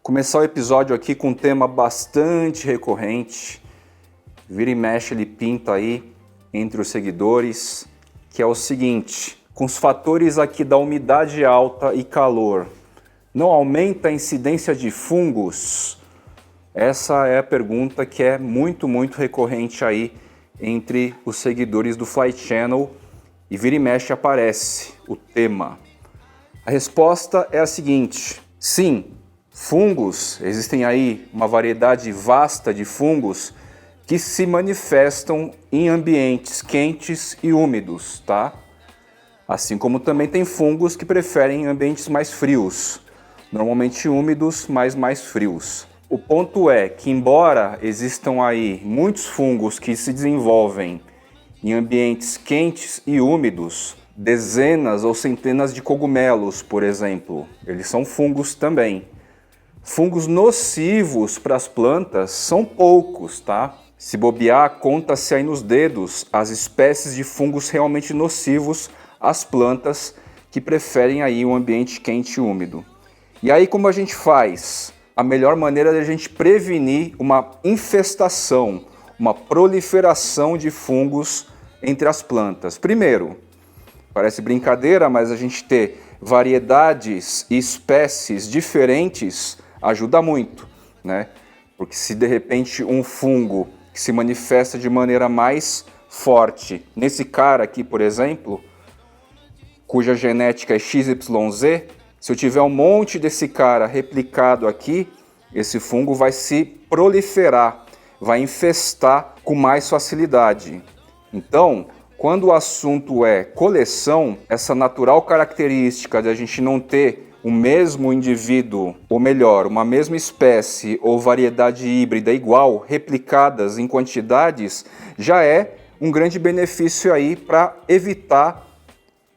Começar o episódio aqui com um tema bastante recorrente, vira e mexe ele pinta aí entre os seguidores, que é o seguinte: com os fatores aqui da umidade alta e calor, não aumenta a incidência de fungos? Essa é a pergunta que é muito recorrente aí entre os seguidores do Fly Channel e vira e mexe aparece o tema. A resposta é a seguinte: sim, fungos, existem aí uma variedade vasta de fungos que se manifestam em ambientes quentes e úmidos, tá? Assim como também tem fungos que preferem ambientes mais frios, normalmente úmidos, mas mais frios. O ponto é que, embora existam aí muitos fungos que se desenvolvem em ambientes quentes e úmidos, dezenas ou centenas de cogumelos, por exemplo, eles são fungos também. Fungos nocivos para as plantas são poucos, tá? Se bobear, conta-se aí nos dedos as espécies de fungos realmente nocivos às plantas que preferem aí um ambiente quente e úmido. E aí como a gente faz? A melhor maneira é a gente prevenir uma infestação, uma proliferação de fungos entre as plantas. Primeiro, parece brincadeira, mas a gente ter variedades e espécies diferentes ajuda muito, né? Porque se de repente um fungo que se manifesta de maneira mais forte, nesse cara aqui, por exemplo, cuja genética é XYZ, se eu tiver um monte desse cara replicado aqui, esse fungo vai se proliferar, vai infestar com mais facilidade. Então, quando o assunto é coleção, essa natural característica de a gente não ter o mesmo indivíduo, ou melhor, uma mesma espécie ou variedade híbrida igual, replicadas em quantidades, já é um grande benefício aí para evitar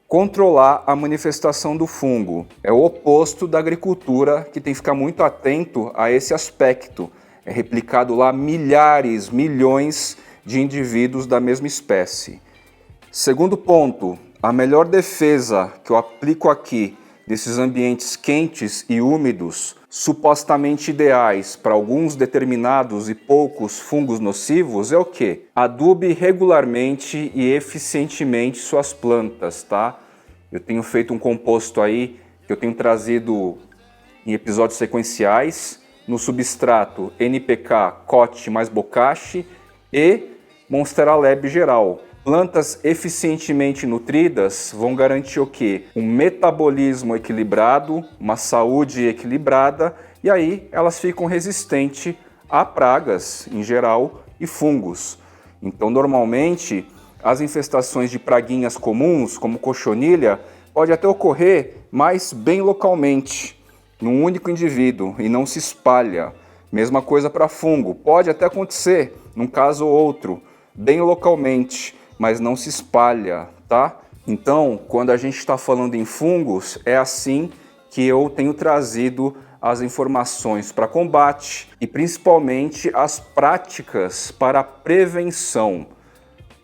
controlar a manifestação do fungo. É o oposto da agricultura, que tem que ficar muito atento a esse aspecto. É replicado lá milhares, milhões de indivíduos da mesma espécie. Segundo ponto, a melhor defesa que eu aplico aqui desses ambientes quentes e úmidos, supostamente ideais para alguns determinados e poucos fungos nocivos, é o quê? Adube regularmente e eficientemente suas plantas, tá? Eu tenho feito um composto aí que eu tenho trazido em episódios sequenciais, no substrato NPK, COT mais Bokashi e Monstera Lab geral. Plantas eficientemente nutridas vão garantir o quê? Um metabolismo equilibrado, uma saúde equilibrada, e aí elas ficam resistentes a pragas em geral e fungos. Então, normalmente, as infestações de praguinhas comuns, como cochonilha, pode até ocorrer, mas bem localmente, num único indivíduo, e não se espalha. Mesma coisa para fungo, pode até acontecer, num caso ou outro, bem localmente, mas não se espalha, tá? Então, quando a gente está falando em fungos, é assim que eu tenho trazido as informações para combate e principalmente as práticas para prevenção.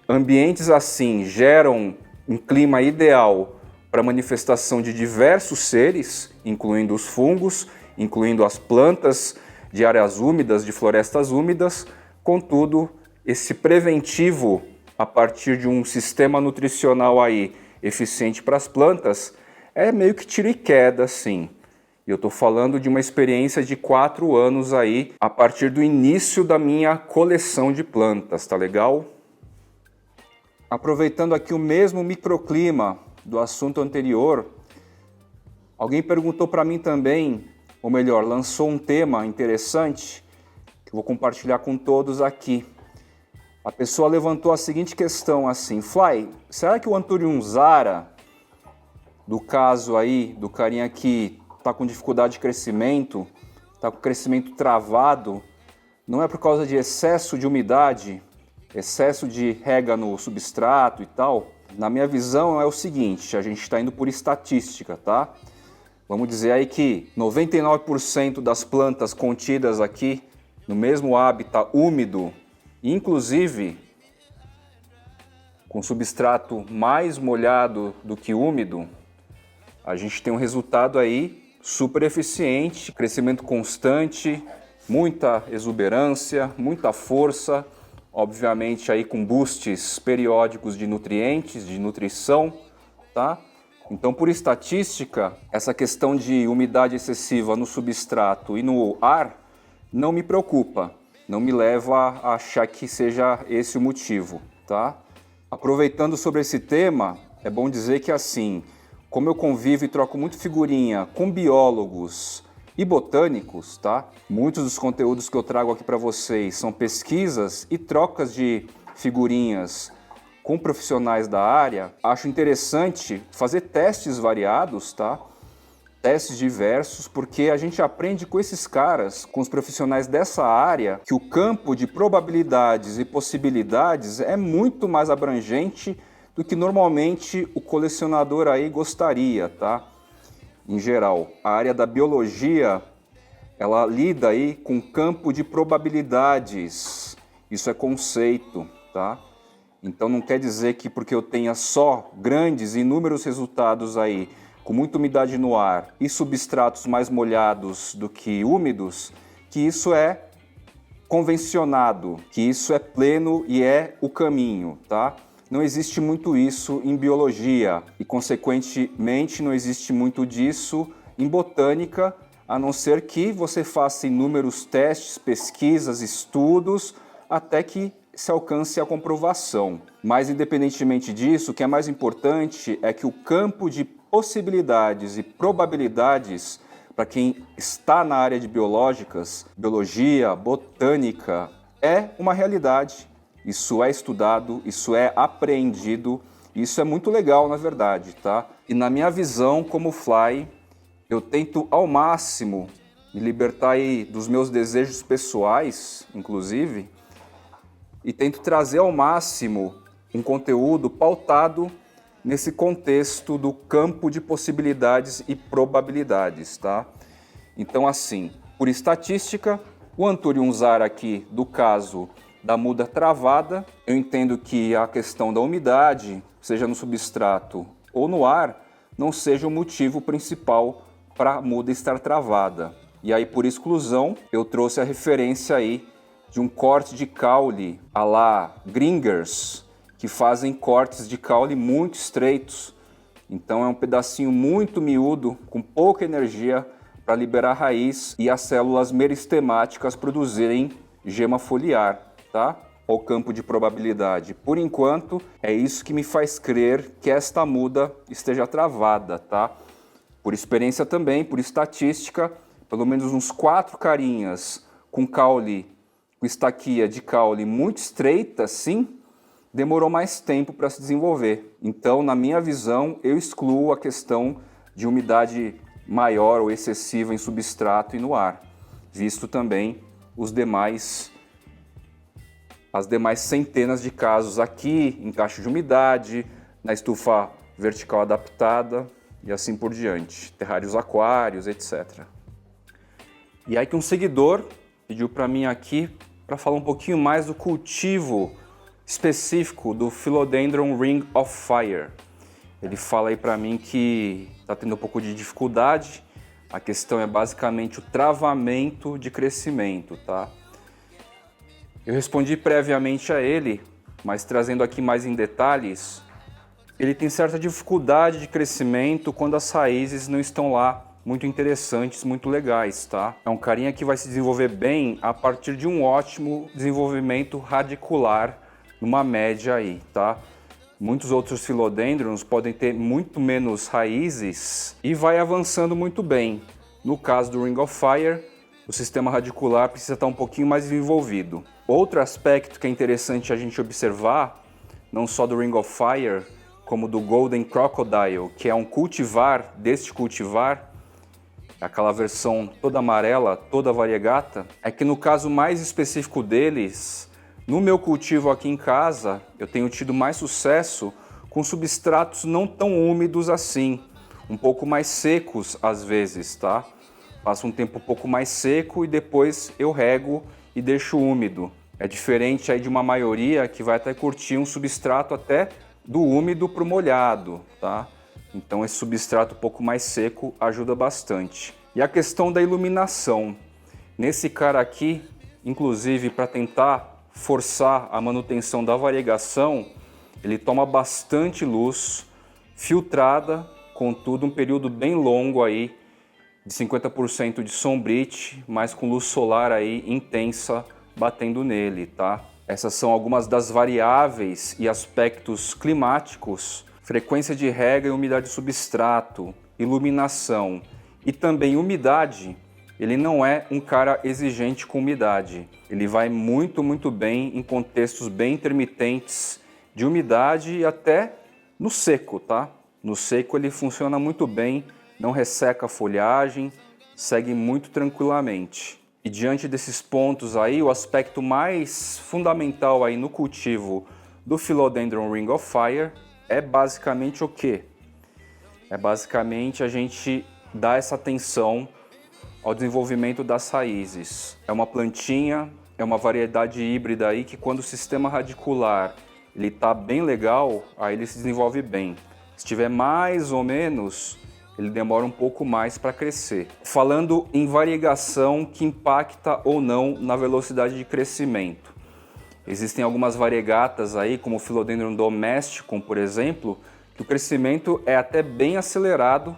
Ambientes assim geram um clima ideal para manifestação de diversos seres, incluindo os fungos, incluindo as plantas de áreas úmidas, de florestas úmidas. Contudo, esse preventivo a partir de um sistema nutricional aí eficiente para as plantas, é meio que tiro e queda, sim. Eu estou falando de uma experiência de 4 anos aí, a partir do início da minha coleção de plantas, tá legal? Aproveitando aqui o mesmo microclima do assunto anterior, alguém perguntou para mim também, ou melhor, lançou um tema interessante, que eu vou compartilhar com todos aqui. A pessoa levantou a seguinte questão assim: Fly, será que o Anthurium zara, do caso aí, do carinha que está com dificuldade de crescimento, está com crescimento travado, não é por causa de excesso de umidade, excesso de rega no substrato e tal? Na minha visão é o seguinte, a gente está indo por estatística, tá? Vamos dizer aí que 99% das plantas contidas aqui no mesmo hábitat úmido, inclusive com substrato mais molhado do que úmido, a gente tem um resultado aí super eficiente, crescimento constante, muita exuberância, muita força, obviamente aí com boosts periódicos de nutrientes, de nutrição, tá? Então, por estatística, essa questão de umidade excessiva no substrato e no ar não me preocupa, não me leva a achar que seja esse o motivo, tá? Aproveitando sobre esse tema, é bom dizer que assim, como eu convivo e troco muito figurinha com biólogos e botânicos, tá? Muitos dos conteúdos que eu trago aqui para vocês são pesquisas e trocas de figurinhas com profissionais da área. Acho interessante fazer testes variados, tá? Testes diversos, porque a gente aprende com esses caras, com os profissionais dessa área, que o campo de probabilidades e possibilidades é muito mais abrangente do que normalmente o colecionador aí gostaria, tá? Em geral, a área da biologia, ela lida aí com campo de probabilidades. Isso é conceito, tá? Então não quer dizer que porque eu tenha só grandes e inúmeros resultados aí, com muita umidade no ar e substratos mais molhados do que úmidos, que isso é convencionado, que isso é pleno e é o caminho, tá? Não existe muito isso em biologia e, consequentemente, não existe muito disso em botânica, a não ser que você faça inúmeros testes, pesquisas, estudos, até que se alcance a comprovação. Mas, independentemente disso, o que é mais importante é que o campo de possibilidades e probabilidades, para quem está na área de biológicas, biologia, botânica, é uma realidade. Isso é estudado, isso é apreendido, isso é muito legal, na verdade, tá? E na minha visão, como Fly, eu tento ao máximo me libertar aí dos meus desejos pessoais, inclusive, e tento trazer ao máximo um conteúdo pautado nesse contexto do campo de possibilidades e probabilidades, tá? Então, assim, por estatística, o Anthurium zara aqui, do caso da muda travada, eu entendo que a questão da umidade, seja no substrato ou no ar, não seja o motivo principal para a muda estar travada. E aí, por exclusão, eu trouxe a referência aí de um corte de caule à la Gringers, que fazem cortes de caule muito estreitos. Então é um pedacinho muito miúdo, com pouca energia, para liberar a raiz e as células meristemáticas produzirem gema foliar. Tá? Ou campo de probabilidade. Por enquanto, é isso que me faz crer que esta muda esteja travada, tá? Por experiência também, por estatística, pelo menos uns 4 carinhas com caule, com estaquia de caule muito estreita, sim, demorou mais tempo para se desenvolver. Então, na minha visão, eu excluo a questão de umidade maior ou excessiva em substrato e no ar, visto também as demais centenas de casos aqui, em caixa de umidade, na estufa vertical adaptada e assim por diante, terrários aquários, etc. E aí que um seguidor pediu para mim aqui para falar um pouquinho mais do cultivo específico do Philodendron Ring of Fire. Ele fala aí para mim que está tendo um pouco de dificuldade, a questão é basicamente o travamento de crescimento, tá? Eu respondi previamente a ele, mas trazendo aqui mais em detalhes, ele tem certa dificuldade de crescimento quando as raízes não estão lá muito interessantes, muito legais, tá? É um carinha que vai se desenvolver bem a partir de um ótimo desenvolvimento radicular, numa média aí, tá? Muitos outros filodendrons podem ter muito menos raízes e vai avançando muito bem. No caso do Ring of Fire, o sistema radicular precisa estar um pouquinho mais desenvolvido. Outro aspecto que é interessante a gente observar, não só do Ring of Fire, como do Golden Crocodile, que é um cultivar deste cultivar, aquela versão toda amarela, toda variegata, é que no caso mais específico deles, no meu cultivo aqui em casa, eu tenho tido mais sucesso com substratos não tão úmidos assim, um pouco mais secos às vezes, tá? Passo um tempo um pouco mais seco e depois eu rego e deixo úmido. É diferente aí de uma maioria que vai até curtir um substrato até do úmido para o molhado, tá? Então esse substrato um pouco mais seco ajuda bastante. E a questão da iluminação. Nesse cara aqui, inclusive para tentar forçar a manutenção da variegação, ele toma bastante luz filtrada, contudo um período bem longo aí, de 50% de sombrite, mas com luz solar aí intensa batendo nele, tá? Essas são algumas das variáveis e aspectos climáticos: frequência de rega e umidade de substrato, iluminação e também umidade. Ele não é um cara exigente com umidade. Ele vai muito bem em contextos bem intermitentes de umidade e até no seco, tá? No seco ele funciona muito bem, não resseca a folhagem, segue muito tranquilamente. E diante desses pontos aí, o aspecto mais fundamental aí no cultivo do Philodendron Ring of Fire é basicamente o quê? É basicamente a gente dar essa atenção ao desenvolvimento das raízes. É uma plantinha, é uma variedade híbrida aí que quando o sistema radicular ele está bem legal, aí ele se desenvolve bem. Se estiver mais ou menos, ele demora um pouco mais para crescer. Falando em variegação que impacta ou não na velocidade de crescimento. Existem algumas variegatas aí, como o Philodendron domesticum, por exemplo, que o crescimento é até bem acelerado,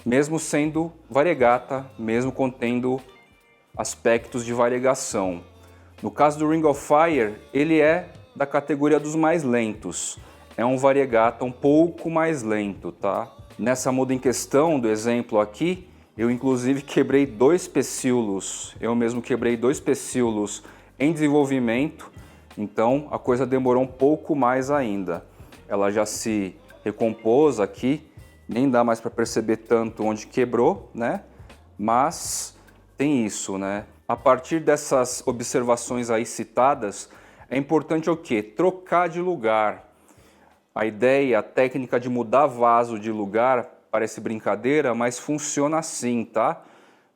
mesmo sendo variegata, mesmo contendo aspectos de variegação. No caso do Ring of Fire, ele é da categoria dos mais lentos. É um variegata um pouco mais lento, tá? Nessa muda em questão do exemplo aqui, eu inclusive quebrei 2 pecíolos. Eu mesmo quebrei 2 pecíolos em desenvolvimento, então a coisa demorou um pouco mais ainda. Ela já se recompôs aqui, nem dá mais para perceber tanto onde quebrou, né? Mas tem isso, né? A partir dessas observações aí citadas, é importante o quê? Trocar de lugar. A ideia, a técnica de mudar vaso de lugar parece brincadeira, mas funciona assim, tá?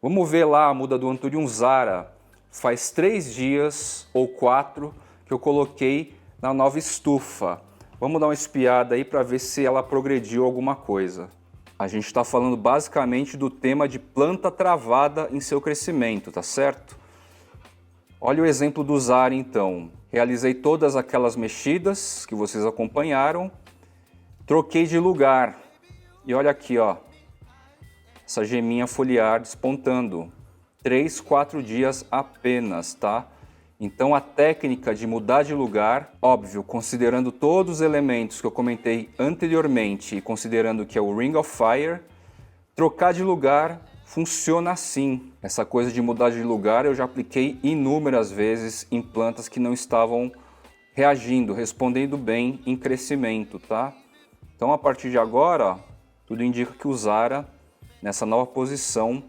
Vamos ver lá a muda do Anthurium Zara. Faz 3 dias ou 4 que eu coloquei na nova estufa. Vamos dar uma espiada aí para ver se ela progrediu alguma coisa. A gente está falando basicamente do tema de planta travada em seu crescimento, tá certo? Olha o exemplo do Zara então. Realizei todas aquelas mexidas que vocês acompanharam, troquei de lugar e olha aqui, ó, essa geminha foliar despontando. 3, 4 dias apenas, tá? Então a técnica de mudar de lugar, óbvio, considerando todos os elementos que eu comentei anteriormente e considerando que é o Ring of Fire, trocar de lugar funciona assim. Essa coisa de mudar de lugar eu já apliquei inúmeras vezes em plantas que não estavam reagindo, respondendo bem em crescimento, tá? Então a partir de agora, ó, tudo indica que o Zara, nessa nova posição,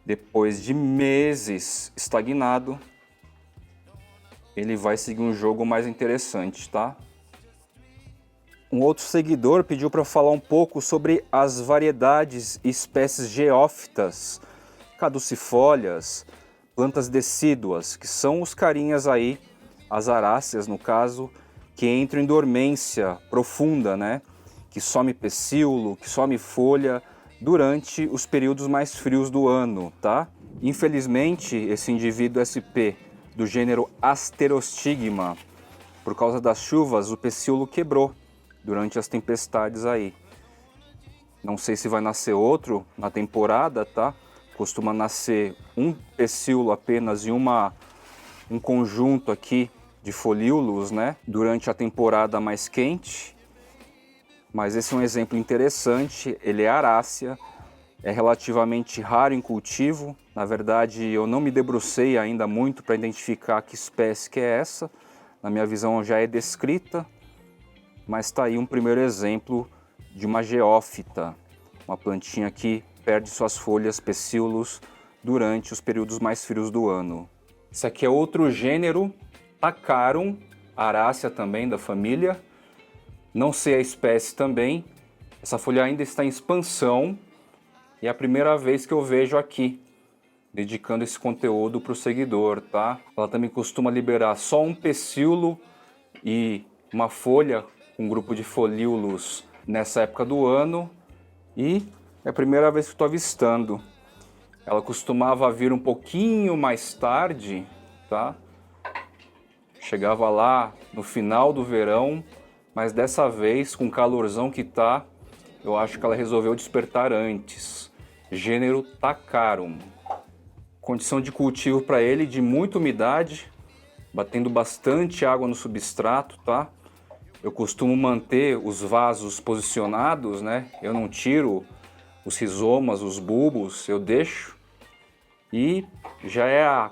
depois de meses estagnado, ele vai seguir um jogo mais interessante, tá? Um outro seguidor pediu para falar um pouco sobre as variedades e espécies geófitas, caducifólias, plantas decíduas, que são os carinhas aí, as aráceas no caso, que entram em dormência profunda, né? Que some pecíolo, que some folha durante os períodos mais frios do ano, tá? Infelizmente, esse indivíduo SP do gênero Asterostigma, por causa das chuvas, o pecíolo quebrou durante as tempestades aí. Não sei se vai nascer outro na temporada, tá? Costuma nascer um pecíolo apenas em um conjunto aqui de folíolos, né? Durante a temporada mais quente. Mas esse é um exemplo interessante, ele é arácea, é relativamente raro em cultivo. Na verdade, eu não me debrucei ainda muito para identificar que espécie que é essa. Na minha visão já é descrita, mas está aí um primeiro exemplo de uma geófita, uma plantinha que perde suas folhas, pecíolos, durante os períodos mais frios do ano. Esse aqui é outro gênero, Tacarum, arácea também da família. Não sei a espécie também. Essa folha ainda está em expansão e é a primeira vez que eu vejo aqui, dedicando esse conteúdo para o seguidor, tá? Ela também costuma liberar só um pecíolo e uma folha, um grupo de folíolos nessa época do ano, e é a primeira vez que estou avistando. Ela costumava vir um pouquinho mais tarde, tá? Chegava lá no final do verão, mas dessa vez, com o calorzão que tá, eu acho que ela resolveu despertar antes. Gênero Tacarum. Condição de cultivo para ele de muita umidade, batendo bastante água no substrato, tá? Eu costumo manter os vasos posicionados, né? Eu não tiro os rizomas, os bulbos, eu deixo. E já é a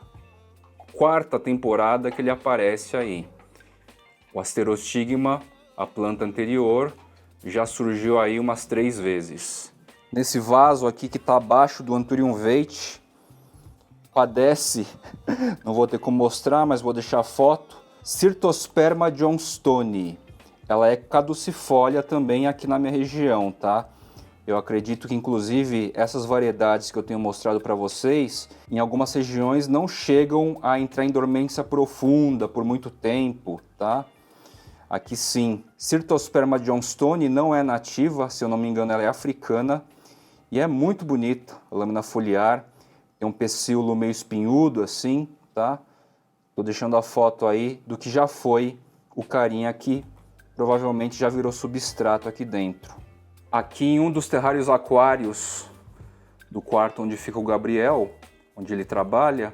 quarta temporada que ele aparece aí. O Asterostigma, a planta anterior, já surgiu aí umas 3 vezes. Nesse vaso aqui que está abaixo do Anthurium veitch, padece, não vou ter como mostrar, mas vou deixar a foto, Cyrtosperma johnstoni. Ela é caducifólia também aqui na minha região, tá? Eu acredito que, inclusive, essas variedades que eu tenho mostrado para vocês, em algumas regiões não chegam a entrar em dormência profunda por muito tempo, tá? Aqui sim. Cyrtosperma johnstoni não é nativa, se eu não me engano ela é africana, e é muito bonita, a lâmina foliar, tem um pecíolo meio espinhudo assim, tá? Tô deixando a foto aí do que já foi o carinha aqui, provavelmente já virou substrato aqui dentro. Aqui em um dos terrários aquários do quarto onde fica o Gabriel, onde ele trabalha,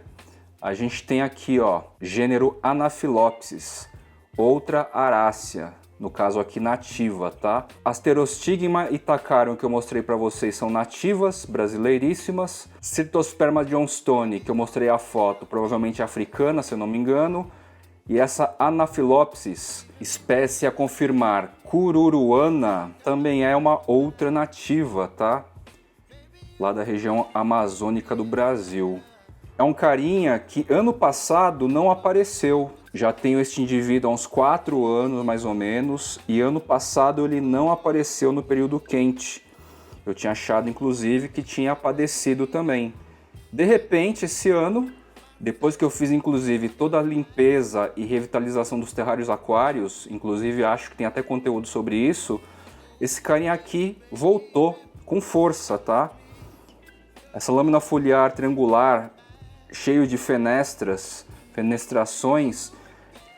a gente tem aqui, ó, gênero Anaphilopsis, outra arácea, no caso aqui nativa, tá? Asterostigma e Tacarum que eu mostrei para vocês são nativas, brasileiríssimas. Cyrtosperma johnstoni, que eu mostrei a foto, provavelmente africana, se eu não me engano. E essa Anaphilopsis, espécie a confirmar cururuana, também é uma outra nativa, tá? Lá da região amazônica do Brasil. É um carinha que ano passado não apareceu. Já tenho este indivíduo há uns 4 anos mais ou menos, e ano passado ele não apareceu no período quente. Eu tinha achado inclusive que tinha padecido também. De repente esse ano, depois que eu fiz inclusive toda a limpeza e revitalização dos terrários aquários, inclusive acho que tem até conteúdo sobre isso, esse carinha aqui voltou com força, tá? Essa lâmina foliar triangular, cheio de fenestrações,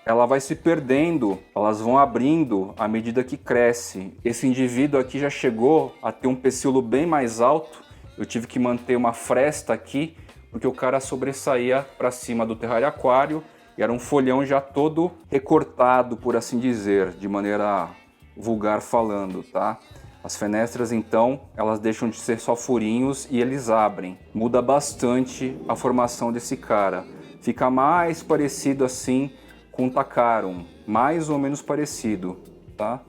ela vai se perdendo, elas vão abrindo à medida que cresce. Esse indivíduo aqui já chegou a ter um pecíolo bem mais alto, eu tive que manter uma fresta aqui, porque o cara sobressaía para cima do terrário aquário e era um folhão já todo recortado, por assim dizer, de maneira vulgar falando, tá? As fenestras, então, elas deixam de ser só furinhos e eles abrem. Muda bastante a formação desse cara. Fica mais parecido assim com o Tacarum, mais ou menos parecido, tá?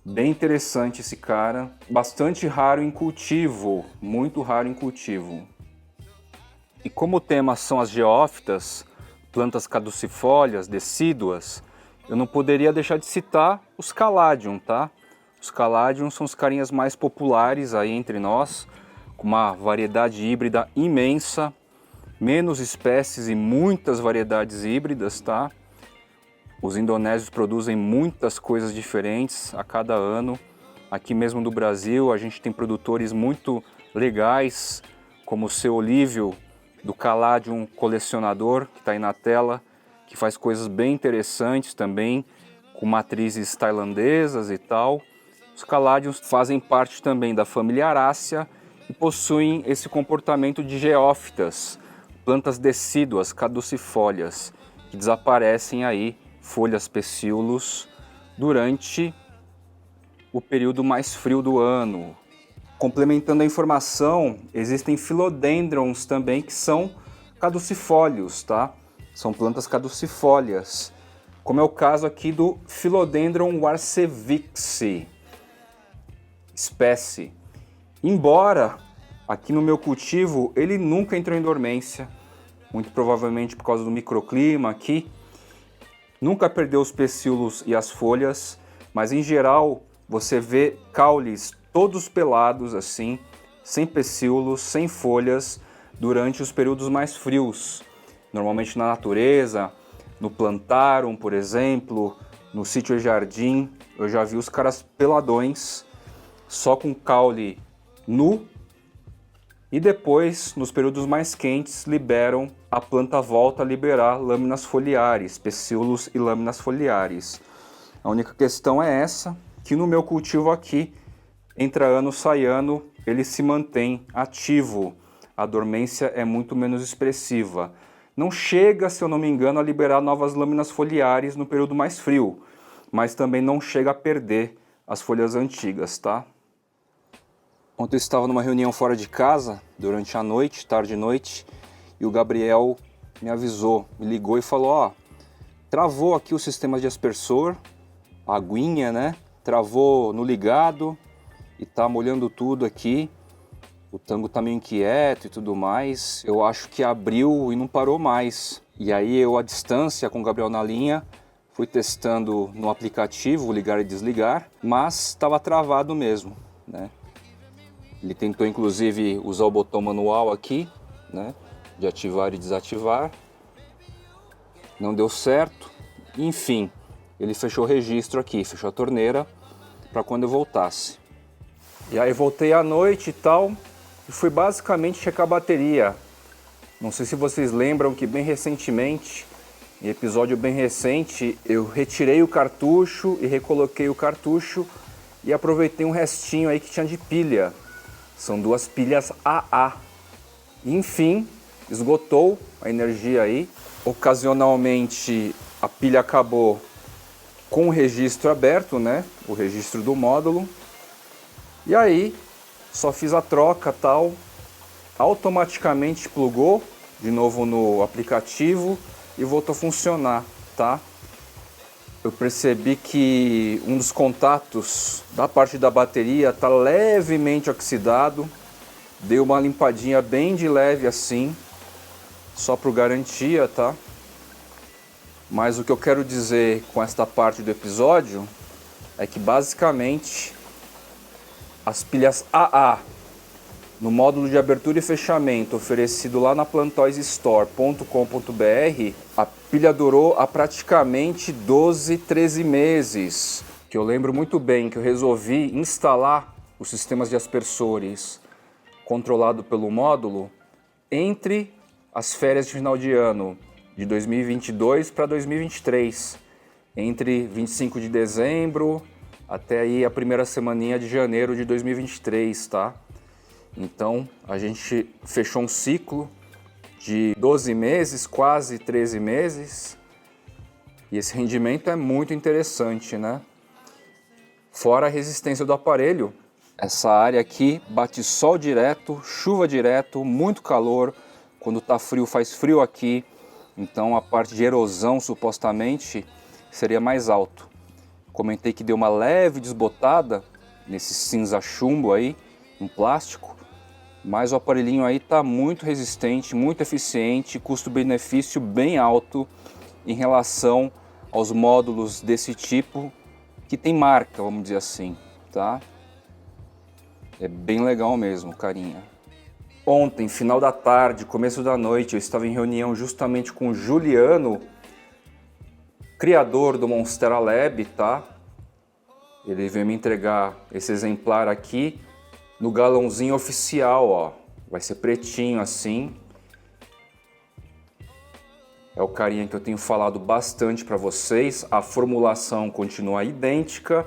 Bem interessante esse cara, bastante raro em cultivo, muito raro em cultivo. E como o tema são as geófitas, plantas caducifólias, decíduas, eu não poderia deixar de citar os Caladium, tá? Os Caladium são os carinhas mais populares aí entre nós, com uma variedade híbrida imensa, menos espécies e muitas variedades híbridas, tá? Os indonésios produzem muitas coisas diferentes a cada ano. Aqui mesmo do Brasil a gente tem produtores muito legais, como o seu Olívio, do Caladium colecionador, que está aí na tela, que faz coisas bem interessantes também, com matrizes tailandesas e tal. Os Caladiums fazem parte também da família Arácea e possuem esse comportamento de geófitas, plantas decíduas, caducifólias, que desaparecem aí, folhas, pecíolos, durante o período mais frio do ano. Complementando a informação, existem philodendrons também que são caducifólios, tá? São plantas caducifólias, como é o caso aqui do Philodendron warscewiczii, espécie. Embora aqui no meu cultivo ele nunca entrou em dormência, muito provavelmente por causa do microclima aqui, nunca perdeu os pecíolos e as folhas, mas em geral você vê caules todos pelados assim, sem pecíolos, sem folhas, durante os períodos mais frios. Normalmente na natureza, no plantarum, por exemplo, no sítio e jardim, eu já vi os caras peladões, só com caule nu, E depois, nos períodos mais quentes, a planta volta a liberar lâminas foliares, pecíolos e lâminas foliares. A única questão é essa, que no meu cultivo aqui, entra ano, sai ano, ele se mantém ativo. A dormência é muito menos expressiva. Não chega, se eu não me engano, a liberar novas lâminas foliares no período mais frio, mas também não chega a perder as folhas antigas, tá? Ontem eu estava numa reunião fora de casa, durante a noite, tarde e noite, e o Gabriel me avisou, me ligou e falou, ó, travou aqui o sistema de aspersor, a aguinha, né? Travou no ligado e tá molhando tudo aqui. O tango tá meio inquieto e tudo mais. Eu acho que abriu e não parou mais. E aí eu, à distância, com o Gabriel na linha, fui testando no aplicativo, ligar e desligar, mas estava travado mesmo, né? Ele tentou inclusive usar o botão manual aqui, né, de ativar e desativar. Não deu certo. Enfim, ele fechou o registro aqui, fechou a torneira para quando eu voltasse. E aí voltei à noite e tal, e fui basicamente checar a bateria. Não sei se vocês lembram que bem recentemente, em episódio bem recente, eu retirei o cartucho e recoloquei o cartucho e aproveitei um restinho aí que tinha de pilha. São duas pilhas AA. Enfim, esgotou a energia aí. Ocasionalmente a pilha acabou com o registro aberto, né? O registro do módulo. E aí, só fiz a troca tal. Automaticamente plugou de novo no aplicativo e voltou a funcionar, tá? Eu percebi que um dos contatos da parte da bateria está levemente oxidado. Dei uma limpadinha bem de leve assim, só por garantia, tá? Mas o que eu quero dizer com esta parte do episódio é que basicamente as pilhas AA no módulo de abertura e fechamento oferecido lá na plantoisstore.com.br, a pilha durou há praticamente 12, 13 meses. Que eu lembro muito bem que eu resolvi instalar os sistemas de aspersores controlado pelo módulo entre as férias de final de ano de 2022 para 2023, entre 25 de dezembro até aí a primeira semaninha de janeiro de 2023, tá? Então, a gente fechou um ciclo de 12 meses, quase 13 meses, e esse rendimento é muito interessante, né? Fora a resistência do aparelho, essa área aqui bate sol direto, chuva direto, muito calor, quando tá frio faz frio aqui, então a parte de erosão supostamente seria mais alto. Comentei que deu uma leve desbotada nesse cinza chumbo aí, um plástico, mas o aparelhinho aí está muito resistente, muito eficiente, custo-benefício bem alto em relação aos módulos desse tipo que tem marca, vamos dizer assim, tá? É bem legal mesmo, carinha. Ontem, final da tarde, começo da noite, eu estava em reunião justamente com o Juliano, criador do Monstera Lab, tá? Ele veio me entregar esse exemplar aqui no galãozinho oficial, ó. Vai ser pretinho assim. É o carinha que eu tenho falado bastante para vocês. A formulação continua idêntica.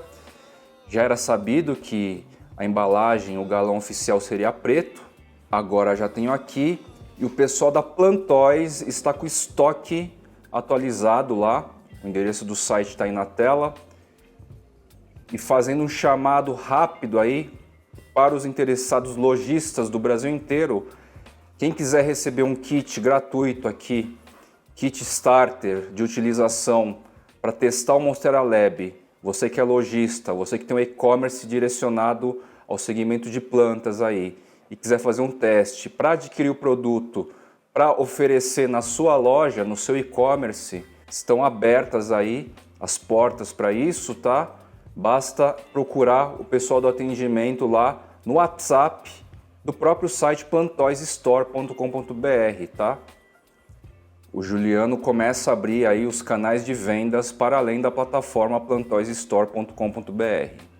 Já era sabido que a embalagem, o galão oficial seria preto. Agora já tenho aqui. E o pessoal da Plantois está com o estoque atualizado lá. O endereço do site está aí na tela. E fazendo um chamado rápido aí para os interessados lojistas do Brasil inteiro, quem quiser receber um kit gratuito aqui, kit starter de utilização para testar o Monstera Lab, você que é lojista, você que tem um e-commerce direcionado ao segmento de plantas aí e quiser fazer um teste para adquirir o produto, para oferecer na sua loja, no seu e-commerce, estão abertas aí as portas para isso, tá? Basta procurar o pessoal do atendimento lá no WhatsApp do próprio site plantoisstore.com.br, tá? O Juliano começa a abrir aí os canais de vendas para além da plataforma plantoisstore.com.br.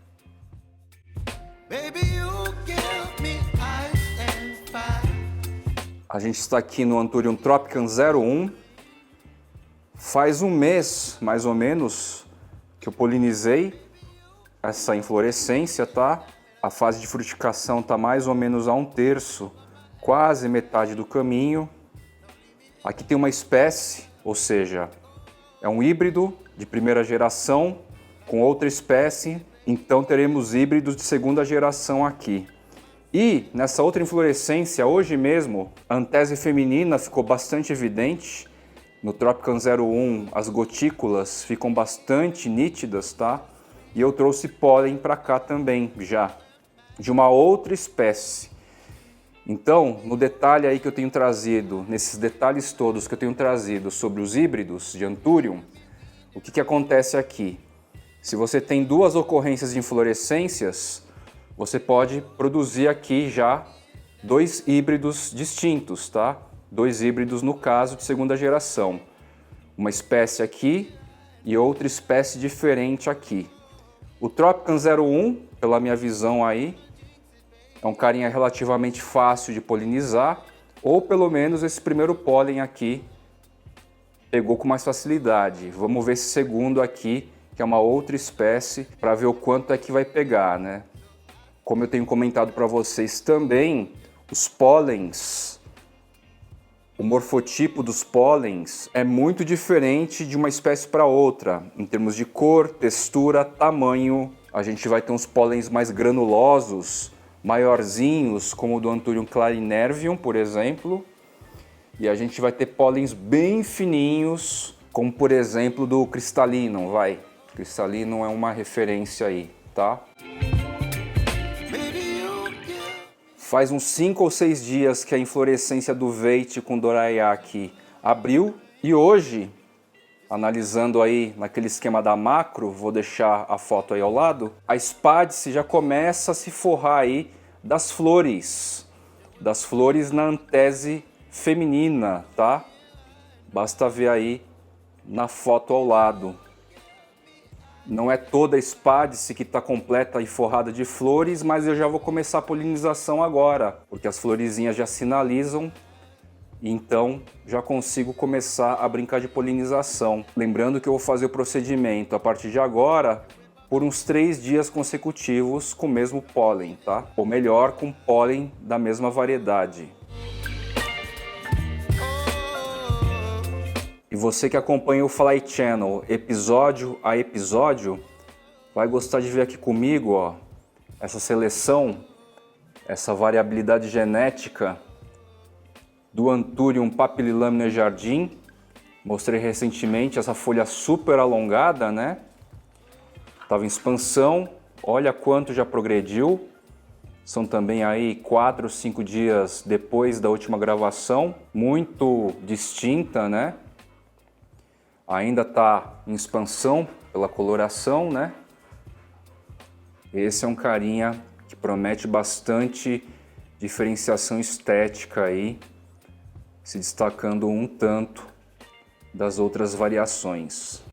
A gente está aqui no Anthurium Tropicans 01. Faz um mês, mais ou menos, que eu polinizei essa inflorescência, tá? A fase de frutificação está mais ou menos a 1/3, quase metade do caminho. Aqui tem uma espécie, ou seja, é um híbrido de primeira geração com outra espécie, então teremos híbridos de segunda geração aqui. E nessa outra inflorescência, hoje mesmo, a antese feminina ficou bastante evidente. No Tropicans 01 as gotículas ficam bastante nítidas, tá? E eu trouxe pólen para cá também, já, de uma outra espécie. Então, no detalhe aí que eu tenho trazido, nesses detalhes todos que eu tenho trazido sobre os híbridos de Anthurium, o que acontece aqui? Se você tem duas ocorrências de inflorescências, você pode produzir aqui já dois híbridos distintos, tá? Dois híbridos no caso de segunda geração. Uma espécie aqui e outra espécie diferente aqui. O Tropicans 01, pela minha visão aí, é um carinha relativamente fácil de polinizar, ou pelo menos esse primeiro pólen aqui pegou com mais facilidade. Vamos ver esse segundo aqui, que é uma outra espécie, para ver o quanto é que vai pegar, né? Como eu tenho comentado para vocês também, os pólens, o morfotipo dos pólens é muito diferente de uma espécie para outra, em termos de cor, textura, tamanho. A gente vai ter uns pólens mais granulosos, maiorzinhos, como o do Anthurium clarinervium, por exemplo. E a gente vai ter pólens bem fininhos, como por exemplo do Crystallinum, vai. Crystallinum é uma referência aí, tá? Faz uns 5 ou 6 dias que a inflorescência do Veite com Doraya aqui abriu. E hoje, analisando aí naquele esquema da macro, vou deixar a foto aí ao lado, a espádice já começa a se forrar aí das flores na antese feminina, tá? Basta ver aí na foto ao lado. Não é toda a espádice que está completa e forrada de flores, mas eu já vou começar a polinização agora, porque as florezinhas já sinalizam, então já consigo começar a brincar de polinização. Lembrando que eu vou fazer o procedimento a partir de agora por uns 3 dias consecutivos com o mesmo pólen, tá? Ou melhor, com pólen da mesma variedade. E você que acompanha o Fly Channel episódio a episódio, vai gostar de ver aqui comigo, ó, essa seleção, essa variabilidade genética do Anthurium papililaminar jardim. Mostrei recentemente essa folha super alongada, né? Estava em expansão, olha quanto já progrediu. São também aí 4 ou 5 dias depois da última gravação, muito distinta, né? Ainda está em expansão pela coloração, né? Esse é um carinha que promete bastante diferenciação estética aí, se destacando um tanto das outras variações.